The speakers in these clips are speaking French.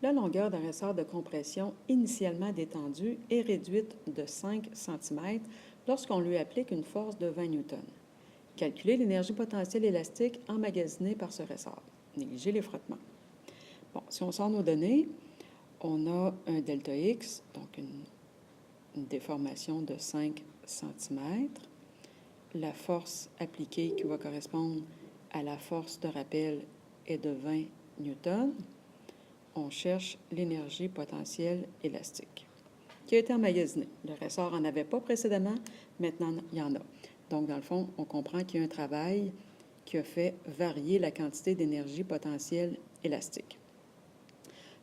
La longueur d'un ressort de compression initialement détendu est réduite de 5 cm lorsqu'on lui applique une force de 20 newtons. Calculer l'énergie potentielle élastique emmagasinée par ce ressort. Négliger les frottements. Bon, si on sort nos données, on a un delta X, donc une déformation de 5 cm. La force appliquée qui va correspondre à la force de rappel est de 20 newtons. On cherche l'énergie potentielle élastique qui a été emmagasinée. Le ressort n'en avait pas précédemment, maintenant il y en a. Donc, dans le fond, on comprend qu'il y a un travail qui a fait varier la quantité d'énergie potentielle élastique.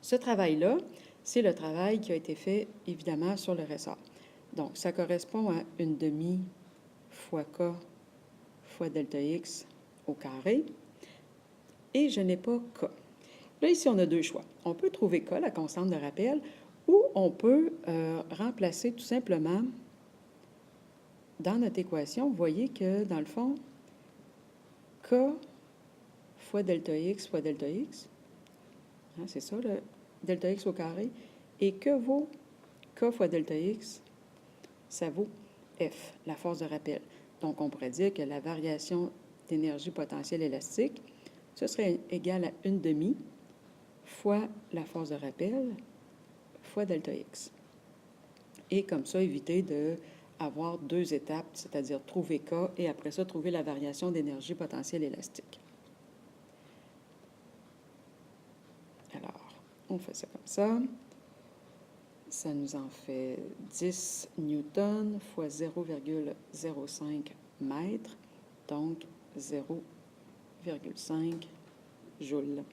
Ce travail-là, c'est le travail qui a été fait, évidemment, sur le ressort. Donc, ça correspond à une demi fois K fois delta X au carré. Et je n'ai pas K. Là, ici, on a deux choix. On peut trouver K, la constante de rappel, ou on peut remplacer tout simplement dans notre équation. Vous voyez que, dans le fond, K fois delta X, hein, c'est ça, le delta X au carré. Et que vaut K fois delta X? Ça vaut F, la force de rappel. Donc, on pourrait dire que la variation d'énergie potentielle élastique, ce serait égal à une demi fois la force de rappel fois delta X. Et comme ça, éviter d'avoir deux étapes, c'est-à-dire trouver K et après ça, trouver la variation d'énergie potentielle élastique. Alors, on fait ça comme ça. Ça nous en fait 10 newtons fois 0,05 mètres, donc 0,5 joules.